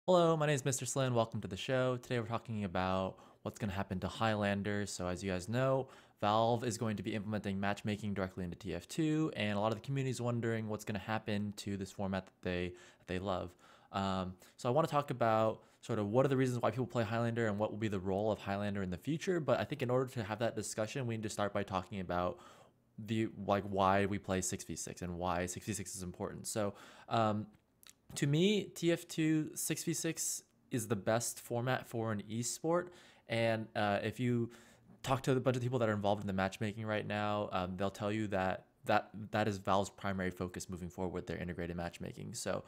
Hello, my name is Mr. Slin. Welcome to the show. Today we're talking about what's going to happen to Highlander. So, as you guys know, Valve is going to be implementing matchmaking directly into TF2, and a lot of the community is wondering what's going to happen to this format that they love. So, I want to talk about sort of what are the reasons why people play Highlander and what will be the role of Highlander in the future. But I think in order to have that discussion, we need to start by talking about the why we play 6v6 and why 6v6 is important. So, um, to me, TF2 6v6 is the best format for an esport. And if you talk to a bunch of people that are involved in the matchmaking right now, they'll tell you that is Valve's primary focus moving forward with their integrated matchmaking. So,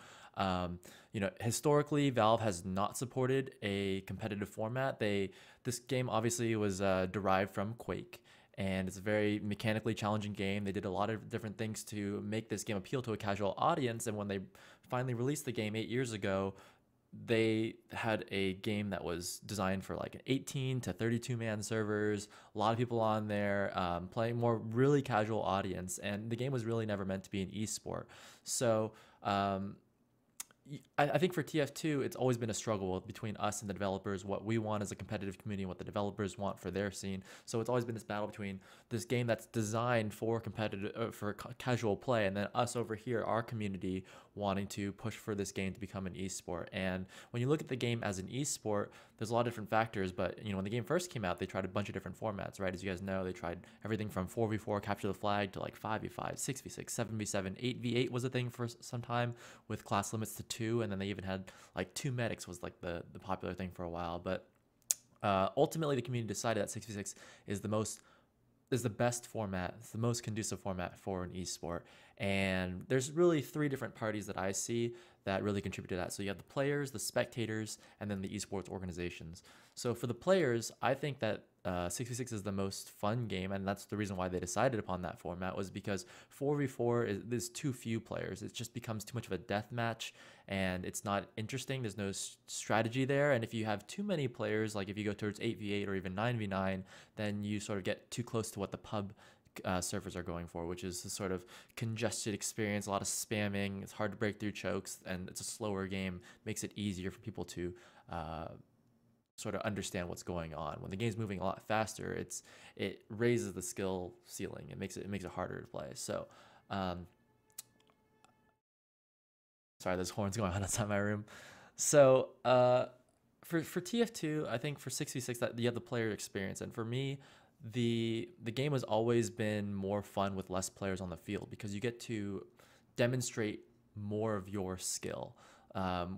historically, Valve has not supported a competitive format. This game obviously was derived from Quake, and it's a very mechanically challenging game. They did a lot of different things to make this game appeal to a casual audience, and when they finally released the game 8 years ago, they had a game that was designed for like an 18 to 32 man servers, a lot of people on there, playing more really casual audience, and the game was really never meant to be an esport. So um, I think for TF2, it's always been a struggle between us and the developers, what we want as a competitive community and what the developers want for their scene. So it's always been this battle between this game that's designed for competitive, casual play, and then us over here, our community, wanting to push for this game to become an esport. And when you look at the game as an esport, there's a lot of different factors. But when the game first came out, they tried a bunch of different formats, right? As you guys know, they tried everything from 4v4 capture the flag to like 5v5, 6v6, 7v7, 8v8 was a thing for some time with class limits to two, and then they even had like two medics was like the popular thing for a while. But ultimately, the community decided that 6v6 is the best format. It's the most conducive format for an esport. And there's really three different parties that I see that really contribute to that. So you have the players, the spectators, and then the esports organizations. So for the players, I think that 6v6 is the most fun game, and that's the reason why they decided upon that format, was because 4v4 is too few players. It just becomes too much of a death match, and it's not interesting. There's no strategy there, and if you have too many players, like if you go towards 8v8 or even 9v9, then you sort of get too close to what the pub servers are going for, which is a sort of congested experience, a lot of spamming. It's hard to break through chokes, and it's a slower game. Makes it easier for people to uh, sort of understand what's going on. When the game's moving a lot faster, it raises the skill ceiling. It makes it harder to play. So, um, sorry, there's horns going on outside my room. So, for TF2, I think for 6v6 that you have the player experience, and for me, the game has always been more fun with less players on the field because you get to demonstrate more of your skill.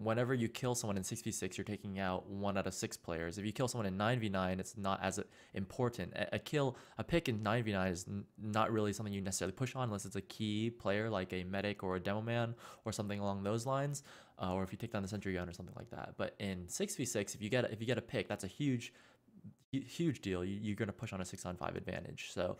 Whenever you kill someone in 6v6, you're taking out 1 out of 6 players. If you kill someone in 9v9, it's not as important. A pick in 9v9 is not really something you necessarily push on unless it's a key player like a medic or a demo man or something along those lines, or if you take down the sentry gun or something like that. But in 6v6, if you get a pick, that's a huge deal. You're going to push on a 6-on-5 advantage. So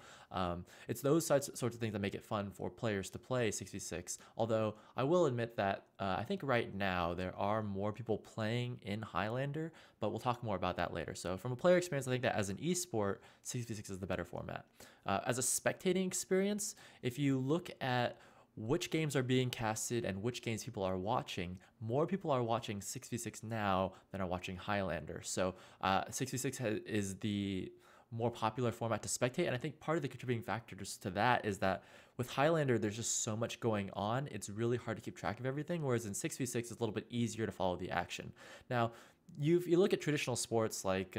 it's those sorts of things that make it fun for players to play 6v6. Although I will admit that I think right now there are more people playing in Highlander, but we'll talk more about that later. So from a player experience, I think that as an esport, 6v6 is the better format. As a spectating experience, if you look at which games are being casted and which games people are watching, more people are watching 6v6 now than are watching Highlander. So 6v6 is the more popular format to spectate, and I think part of the contributing factors to that is that with Highlander, there's just so much going on. It's really hard to keep track of everything, whereas in 6v6, it's a little bit easier to follow the action. Now, you look at traditional sports like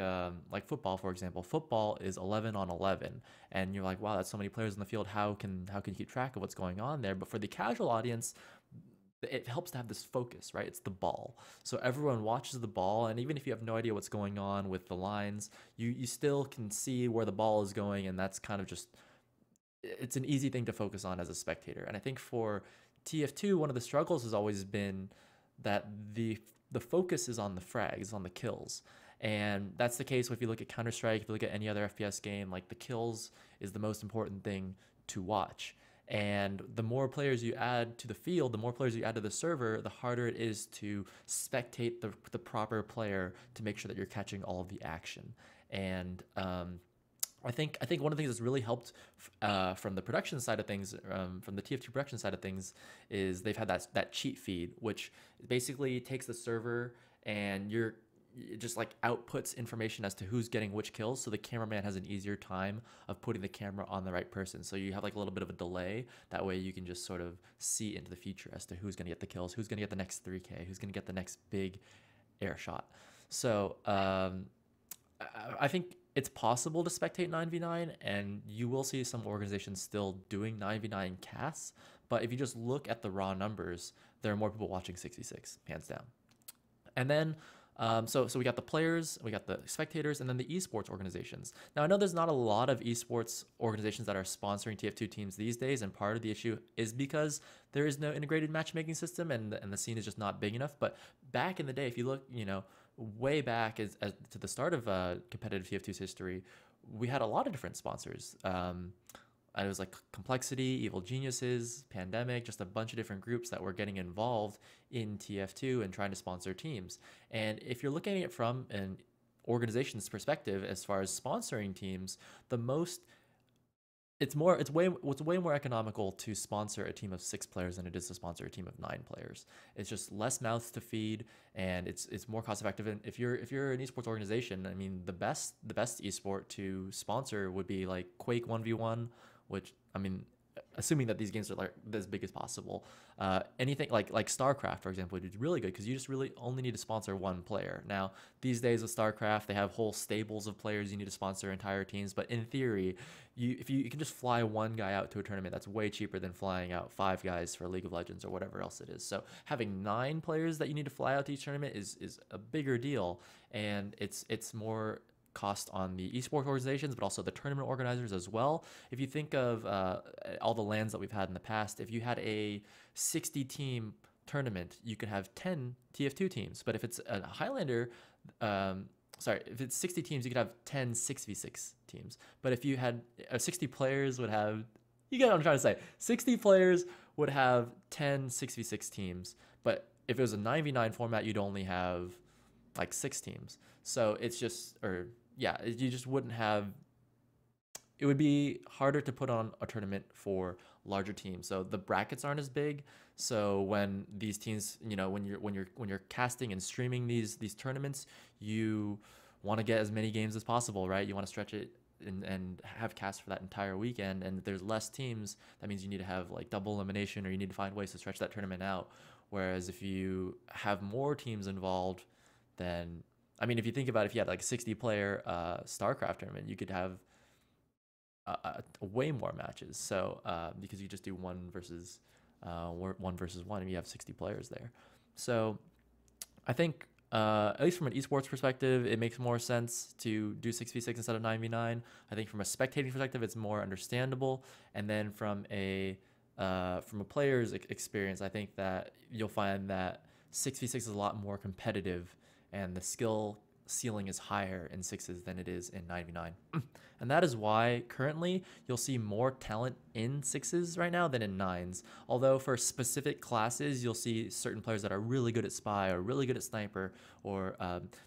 football, for example. Football is 11 on 11, and you're like, wow, that's so many players in the field. How can you keep track of what's going on there? But for the casual audience, it helps to have this focus, right? It's the ball. So everyone watches the ball, and even if you have no idea what's going on with the lines, you still can see where the ball is going, and that's kind of just it's an easy thing to focus on as a spectator. And I think for TF2, one of the struggles has always been that the focus is on the frags, on the kills. And that's the case if you look at Counter Strike, if you look at any other FPS game, like the kills is the most important thing to watch. And the more players you add to the field, the more players you add to the server, the harder it is to spectate the proper player to make sure that you're catching all of the action. And I think one of the things that's really helped from the production side of things, from the TF2 production side of things, is they've had that cheat feed, which basically takes the server and it just like outputs information as to who's getting which kills, so the cameraman has an easier time of putting the camera on the right person. So you have like a little bit of a delay. That way you can just sort of see into the future as to who's gonna get the kills, who's gonna get the next 3K, who's gonna get the next big air shot. So I think it's possible to spectate 9v9, and you will see some organizations still doing 9v9 casts. But if you just look at the raw numbers, there are more people watching 6v6, hands down. And then, so we got the players, we got the spectators, and then the esports organizations. Now, I know there's not a lot of esports organizations that are sponsoring TF2 teams these days, and part of the issue is because there is no integrated matchmaking system, and the scene is just not big enough. But back in the day, if you look, way back as to the start of competitive TF2's history, we had a lot of different sponsors. And it was like Complexity, Evil Geniuses, Pandemic, just a bunch of different groups that were getting involved in TF2 and trying to sponsor teams. And if you're looking at it from an organization's perspective, as far as sponsoring teams, the most it's way more economical to sponsor a team of 6 players than it is to sponsor a team of 9 players. It's just less mouths to feed, and it's more cost effective. And if you're an esports organization, I mean, the best esport to sponsor would be like Quake 1v1, which, I mean, assuming that these games are like as big as possible. Anything like StarCraft, for example, would be really good because you just really only need to sponsor 1 player. Now, these days with StarCraft, they have whole stables of players you need to sponsor entire teams. But in theory, if you can just fly 1 guy out to a tournament, that's way cheaper than flying out 5 guys for League of Legends or whatever else it is. So having 9 players that you need to fly out to each tournament is a bigger deal, and it's more cost on the esports organizations, but also the tournament organizers as well. If you think of all the lands that we've had in the past, if you had a 60-team tournament, you could have 10 TF2 teams. But if it's a Highlander, if it's 60 teams, you could have 10 6v6 teams. But if you had 60 players would have, you get what I'm trying to say, 60 players would have 10 6v6 teams. But if it was a 9v9 format, you'd only have like 6 teams. So it's just, you just wouldn't have, it would be harder to put on a tournament for larger teams. So the brackets aren't as big. So when these teams, when you're casting and streaming these tournaments, you want to get as many games as possible, right? You want to stretch it and have casts for that entire weekend. And if there's less teams, that means you need to have like double elimination, or you need to find ways to stretch that tournament out. Whereas if you have more teams involved, then, I mean, if you think about it, if you had like a 60-player StarCraft tournament, you could have way more matches. So because you just do one versus one, and you have 60 players there. So I think at least from an esports perspective, it makes more sense to do 6v6 instead of 9v9. I think from a spectating perspective, it's more understandable. And then from a player's experience, I think that you'll find that 6v6 is a lot more competitive, and the skill ceiling is higher in 6s than it is in 9v9. And that is why currently you'll see more talent in 6s right now than in 9s. Although for specific classes, you'll see certain players that are really good at spy or really good at sniper, or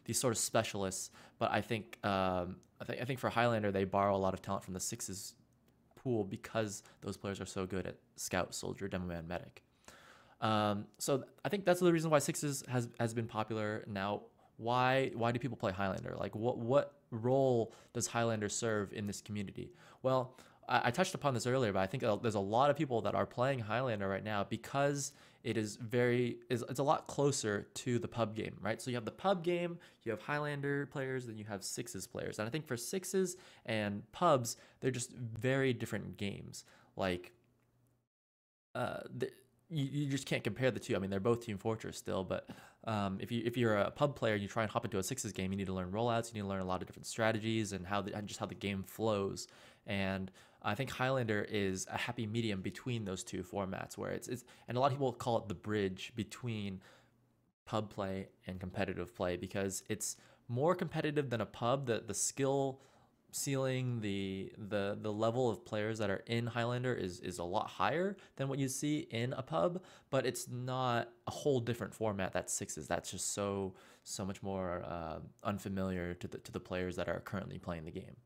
these sort of specialists. But I think for Highlander, they borrow a lot of talent from the 6s pool because those players are so good at scout, soldier, demoman, medic. So I think that's the reason why 6s has been popular. Now, why do people play Highlander? Like, what role does Highlander serve in this community? Well, I touched upon this earlier, but I think there's a lot of people that are playing Highlander right now because it's a lot closer to the pub game, right? So you have the pub game, you have Highlander players, then you have 6s players. And I think for 6s and pubs, they're just very different games. Like, you just can't compare the two. I mean, they're both Team Fortress still, but if you're a pub player and you try and hop into a 6s game, you need to learn rollouts, you need to learn a lot of different strategies and how the game flows. And I think Highlander is a happy medium between those two formats, where it's and a lot of people call it the bridge between pub play and competitive play, because it's more competitive than a pub. The skill ceiling, the level of players that are in Highlander is a lot higher than what you see in a pub, but it's not a whole different format that 6s. That's just so much more unfamiliar to the players that are currently playing the game.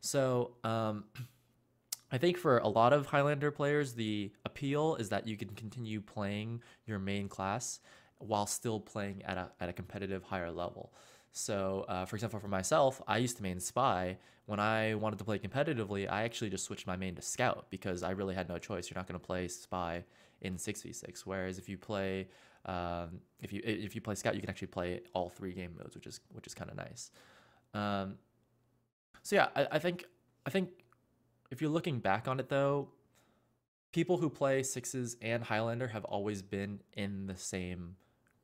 So I think for a lot of Highlander players, the appeal is that you can continue playing your main class while still playing at a competitive higher level. So, for example, for myself, I used to main Spy. When I wanted to play competitively, I actually just switched my main to Scout because I really had no choice. You're not going to play Spy in 6v6. Whereas if you play if you play Scout, you can actually play all three game modes, which is kind of nice. Um, so yeah, I think if you're looking back on it though, people who play sixes and Highlander have always been in the same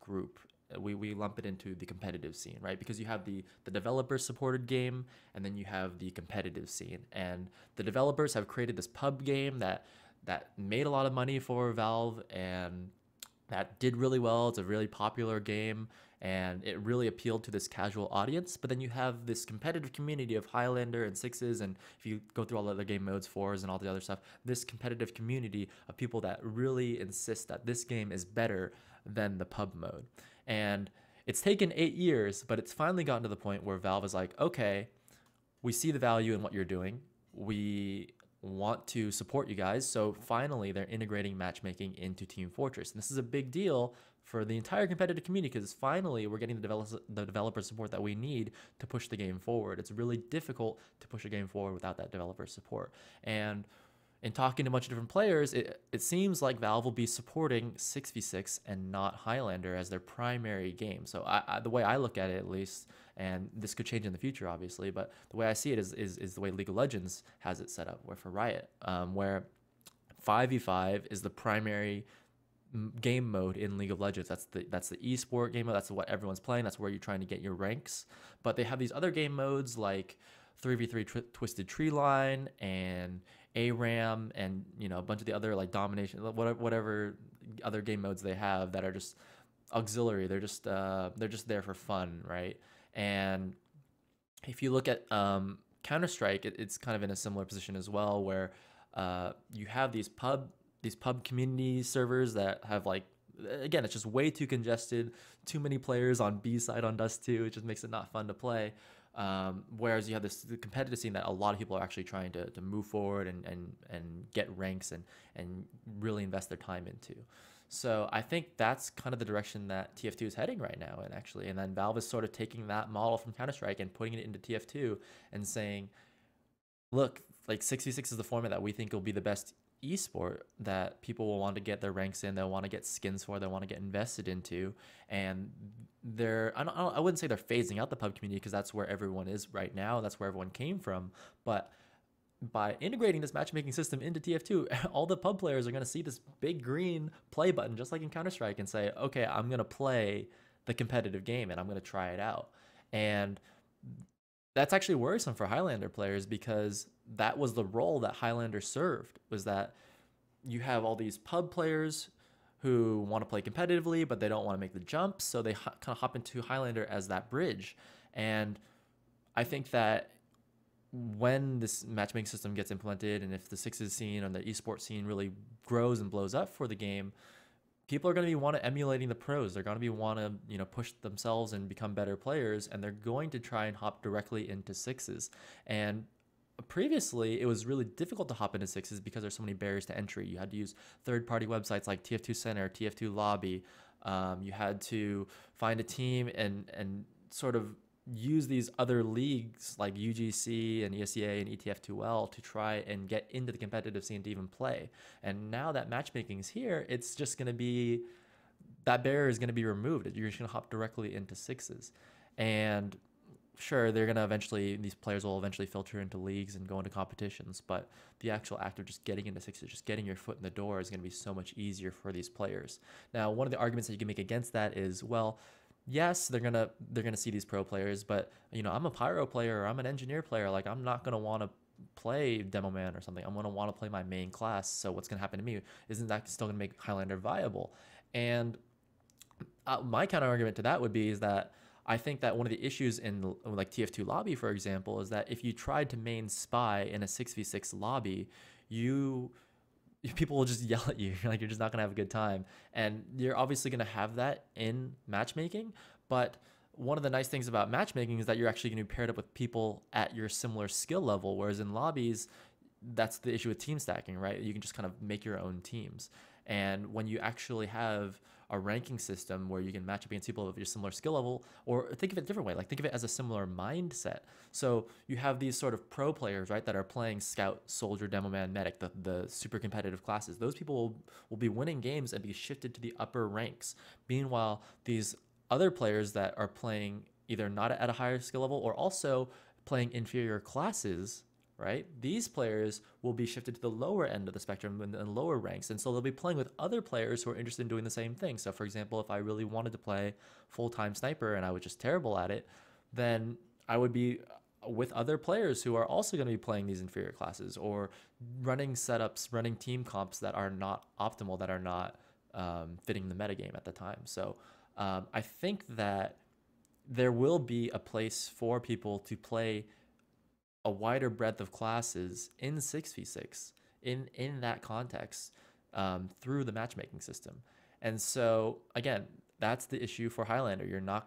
group. We lump it into the competitive scene, right? Because you have the developer supported game, and then you have the competitive scene. And the developers have created this pub game that made a lot of money for Valve, and that did really well. It's a really popular game, and it really appealed to this casual audience. But then you have this competitive community of Highlander and sixes, and if you go through all the other game modes, fours, and all the other stuff, this competitive community of people that really insist that this game is better than the pub mode. And it's taken 8 years, but it's finally gotten to the point where Valve is like, okay, we see the value in what you're doing. We want to support you guys. So finally, they're integrating matchmaking into Team Fortress. And this is a big deal for the entire competitive community because finally we're getting the developer support that we need to push the game forward. It's really difficult to push a game forward without that developer support. And in talking to a bunch of different players, it seems like Valve will be supporting 6v6 and not Highlander as their primary game. So the way I look at it, at least, and this could change in the future, obviously, but the way I see it is the way League of Legends has it set up, where for Riot, where 5v5 is the primary game mode in League of Legends. That's the esport game mode. That's what everyone's playing. That's where you're trying to get your ranks. But they have these other game modes like 3v3 Twisted Tree Line and ARAM and a bunch of the other like domination, whatever other game modes they have that are just auxiliary. They're just there for fun, right? And if you look at Counter-Strike, it's kind of in a similar position as well, where you have these pub community servers that have like, again, it's just way too congested, too many players on B side on Dust 2. It just makes it not fun to play. Whereas you have the competitive scene that a lot of people are actually trying to move forward and get ranks and really invest their time into. So I think that's kind of the direction that TF2 is heading right now, and then Valve is sort of taking that model from Counter-Strike and putting it into TF2 and saying, look, like 6v6 is the format that we think will be the best esport that people will want to get their ranks in, they'll want to get skins for, they'll want to get invested into, and I wouldn't say they're phasing out the pub community because that's where everyone is right now, that's where everyone came from, but by integrating this matchmaking system into TF2, all the pub players are going to see this big green play button just like in Counter-Strike and say, okay, I'm going to play the competitive game and I'm going to try it out. And that's actually worrisome for Highlander players because that was the role that Highlander served, was that you have all these pub players who want to play competitively, but they don't want to make the jump. So they kind of hop into Highlander as that bridge. And I think that when this matchmaking system gets implemented and if the sixes scene and the esports scene really grows and blows up for the game, people are going to be want to emulating the pros. They're going to be want to push themselves and become better players, and they're going to try and hop directly into sixes. And previously, it was really difficult to hop into sixes because there's so many barriers to entry. You had to use third-party websites like TF2 Center, TF2 Lobby. You had to find a team and sort of use these other leagues like UGC and ESEA and ETF2L to try and get into the competitive scene to even play. And now that matchmaking is here, it's just going to be, that barrier is going to be removed. You're just going to hop directly into sixes. And sure, they're going to eventually, these players will eventually filter into leagues and go into competitions, but the actual act of just getting into sixes, just getting your foot in the door is going to be so much easier for these players. Now, one of the arguments that you can make against that is, well, yes, they're gonna see these pro players, but I'm a pyro player or I'm an engineer player. Like I'm not gonna want to play Demo Man or something. I'm gonna want to play my main class. So what's gonna happen to me? Isn't that still gonna make Highlander viable? And my counter argument to that would be is that I think that one of the issues in like TF2 lobby, for example, is that if you tried to main Spy in a 6v6 lobby, people will just yell at you. Like you're just not gonna have a good time, and you're obviously gonna have that in matchmaking. But one of the nice things about matchmaking is that you're actually going to be paired up with people at your similar skill level, whereas in lobbies, that's the issue with team stacking, right? You can just kind of make your own teams. And when you actually have a ranking system where you can match up against people of your similar skill level, or think of it a different way, like think of it as a similar mindset. So you have these sort of pro players, right, that are playing scout, soldier, demo man, medic, the super competitive classes. Those people will be winning games and be shifted to the upper ranks. Meanwhile, these other players that are playing either not at a higher skill level or also playing inferior classes, right? These players will be shifted to the lower end of the spectrum and lower ranks. And so they'll be playing with other players who are interested in doing the same thing. So, for example, if I really wanted to play full-time sniper and I was just terrible at it, then I would be with other players who are also going to be playing these inferior classes or running setups, running team comps that are not optimal, that are not fitting the metagame at the time. So I think that there will be a place for people to play a wider breadth of classes in 6v6 in that context through the matchmaking system. And so again, that's the issue for Highlander.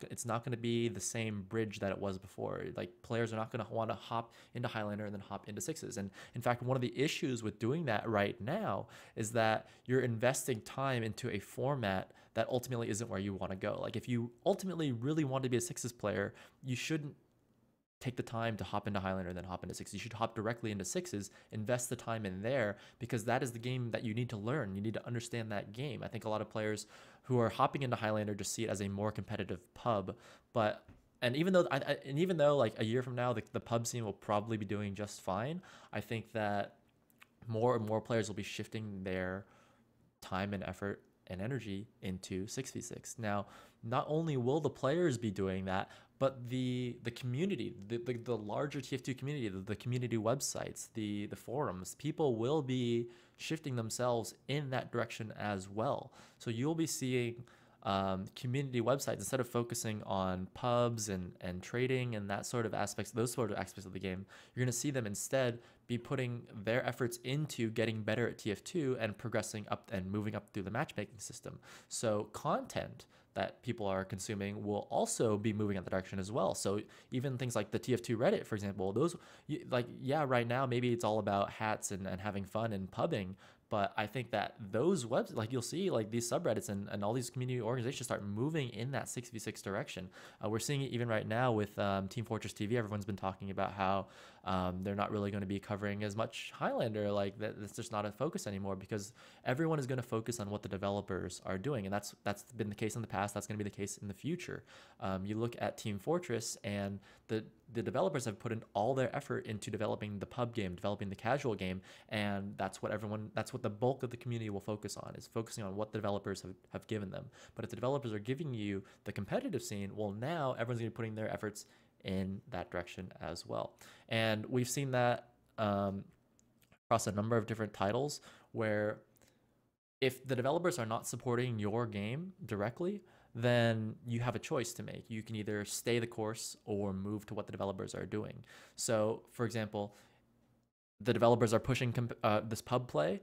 It's not going to be the same bridge that it was before. Like players are not going to want to hop into Highlander and then hop into sixes. And in fact, one of the issues with doing that right now is that you're investing time into a format that ultimately isn't where you want to go. Like if you ultimately really want to be a sixes player, you shouldn't take the time to hop into Highlander and then hop into sixes. You should hop directly into sixes, invest the time in there, because that is the game that you need to learn. You need to understand that game. I think a lot of players who are hopping into Highlander just see it as a more competitive pub. And even though like a year from now, the pub scene will probably be doing just fine, I think that more and more players will be shifting their time and effort and energy into 6v6. Now, not only will the players be doing that, but the community, the larger TF2 community, the community websites, the forums, people will be shifting themselves in that direction as well. So you'll be seeing community websites, instead of focusing on pubs and trading and that sort of aspects, those sort of aspects of the game, you're going to see them instead be putting their efforts into getting better at TF2 and progressing up and moving up through the matchmaking system. So content that people are consuming will also be moving in the direction as well. So even things like the TF2 Reddit, for example, those, like, yeah, right now maybe it's all about hats and having fun and pubbing, but I think that those webs, like you'll see, like these subreddits and all these community organizations start moving in that 6v6 direction. We're seeing it even right now with Team Fortress TV. Everyone's been talking about how they're not really going to be covering as much Highlander. Like that's just not a focus anymore, because everyone is going to focus on what the developers are doing, and that's been the case in the past. That's going to be the case in the future. You look at Team Fortress, and the developers have put in all their effort into developing the pub game, developing the casual game, and that's what the bulk of the community will focus on, is focusing on what the developers have given them. But if the developers are giving you the competitive scene, well, now everyone's going to be putting their efforts in that direction as well. And we've seen that across a number of different titles, where if the developers are not supporting your game directly, then you have a choice to make. You can either stay the course or move to what the developers are doing. So, for example, the developers are pushing this pub play.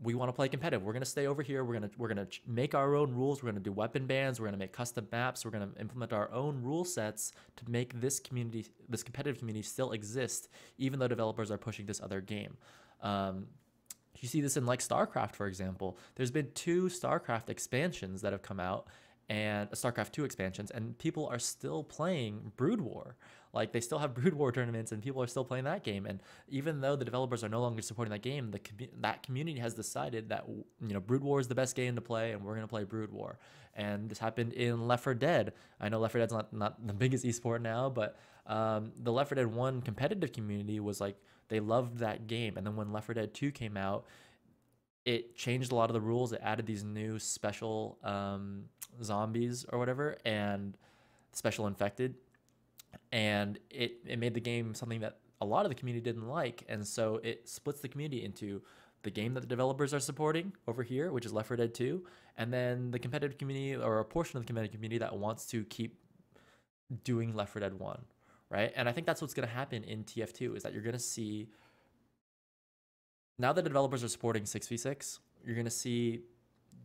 We want to play competitive. We're going to stay over here. We're going to make our own rules. We're going to do weapon bans. We're going to make custom maps. We're going to implement our own rule sets to make this community, this competitive community, still exist, even though developers are pushing this other game. You see this in like StarCraft, for example. There's been 2 StarCraft expansions that have come out, and StarCraft 2 expansions, and people are still playing Brood War. Like, they still have Brood War tournaments, and people are still playing that game. And even though the developers are no longer supporting that game, that community has decided that, you know, Brood War is the best game to play, and we're going to play Brood War. And this happened in Left 4 Dead. I know Left 4 Dead's not the biggest esport now, but the Left 4 Dead 1 competitive community was like, they loved that game. And then when Left 4 Dead 2 came out, it changed a lot of the rules. It added these new special zombies or whatever, and special infected, and it made the game something that a lot of the community didn't like. And so it splits the community into the game that the developers are supporting over here, which is Left 4 Dead 2, and then the competitive community, or a portion of the competitive community, that wants to keep doing Left 4 Dead 1, right? And I think that's what's going to happen in TF2, is that you're going to see, now that the developers are supporting 6v6, you're going to see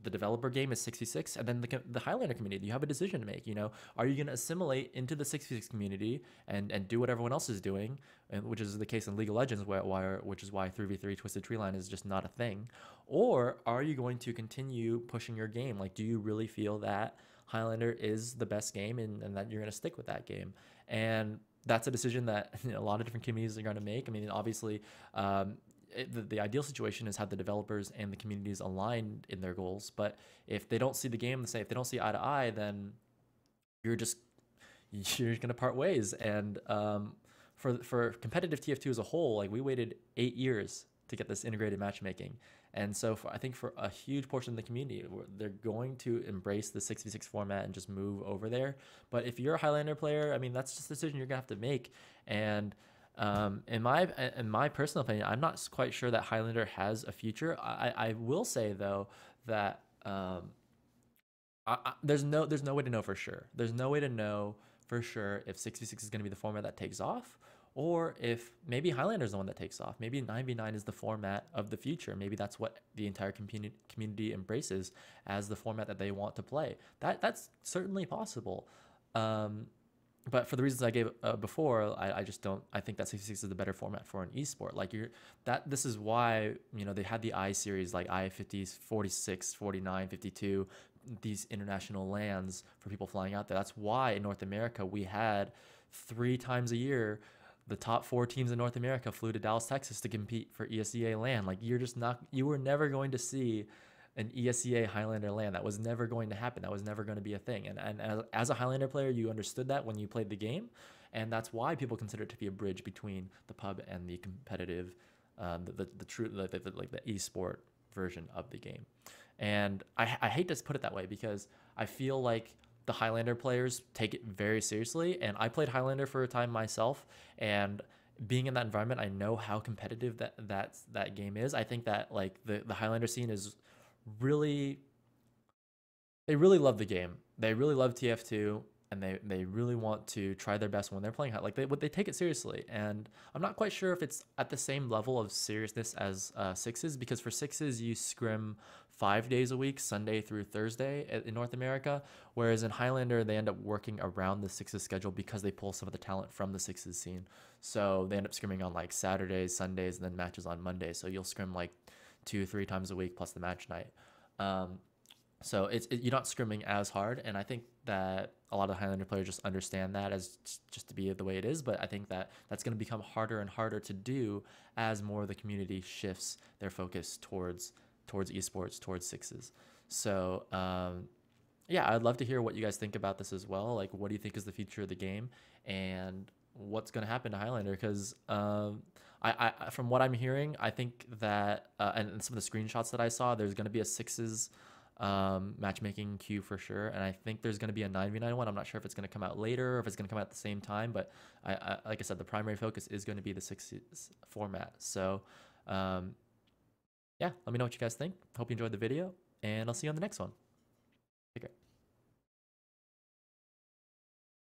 the developer game is 66, and then the Highlander community, you have a decision to make. You know, are you going to assimilate into the 66 community and do what everyone else is doing, and which is the case in League of Legends, which is why 3v3 Twisted Tree Line is just not a thing, or are you going to continue pushing your game? Like, do you really feel that Highlander is the best game, and that you're going to stick with that game? And that's a decision that a lot of different communities are going to make. I mean, obviously, the ideal situation is have the developers and the communities aligned in their goals. But if they don't see the game the same, if they don't see eye to eye, then you're just gonna part ways. And for competitive TF2 as a whole, like we waited 8 years to get this integrated matchmaking. And so I think for a huge portion of the community, they're going to embrace the 6v6 format and just move over there. But if you're a Highlander player, I mean, that's just a decision you're gonna have to make. And in my personal opinion, I'm not quite sure that Highlander has a future. I will say though that there's no way to know for sure. There's no way to know for sure if 6v6 is going to be the format that takes off, or if maybe Highlander is the one that takes off. Maybe 9v9 is the format of the future. Maybe that's what the entire community embraces as the format that they want to play. That's certainly possible. But for the reasons I gave before, I just don't. I think that 66 is the better format for an esport. Like this is why they had the I series, like I-50, 46, 49, 52, these international lands for people flying out there. That's why in North America we had 3 times a year the top 4 teams in North America flew to Dallas, Texas to compete for ESEA LAN. Like you were never going to see an ESEA Highlander LAN. That was never going to happen. That was never going to be a thing. And as a Highlander player, you understood that when you played the game, and that's why people consider it to be a bridge between the pub and the competitive, the true like the esport version of the game. And I hate to put it that way because I feel like the Highlander players take it very seriously, and I played Highlander for a time myself, and being in that environment, I know how competitive that game is. I think that like the Highlander scene is really, they really love the game. They really love TF2, and they really want to try their best when they're playing. Like they take it seriously, and I'm not quite sure if it's at the same level of seriousness as sixes, because for sixes you scrim 5 days a week, Sunday through Thursday in North America, whereas in Highlander they end up working around the sixes schedule because they pull some of the talent from the sixes scene. So they end up scrimming on like Saturdays, Sundays, and then matches on Mondays. So you'll scrim like 2-3 times a week plus the match night. So you're not scrimming as hard, and I think that a lot of Highlander players just understand that as just to be the way it is. But I think that that's going to become harder and harder to do as more of the community shifts their focus towards esports, towards sixes. So yeah, I'd love to hear what you guys think about this as well. Like, what do you think is the future of the game, and what's going to happen to Highlander? Because I from what I'm hearing, I think that and some of the screenshots that I saw, there's going to be a sixes matchmaking queue for sure, and I think there's going to be a 9v9 one. I'm not sure if it's going to come out later or if it's going to come out at the same time, but I like I said, the primary focus is going to be the sixes format. So yeah, let me know what you guys think. Hope you enjoyed the video, and I'll see you on the next one.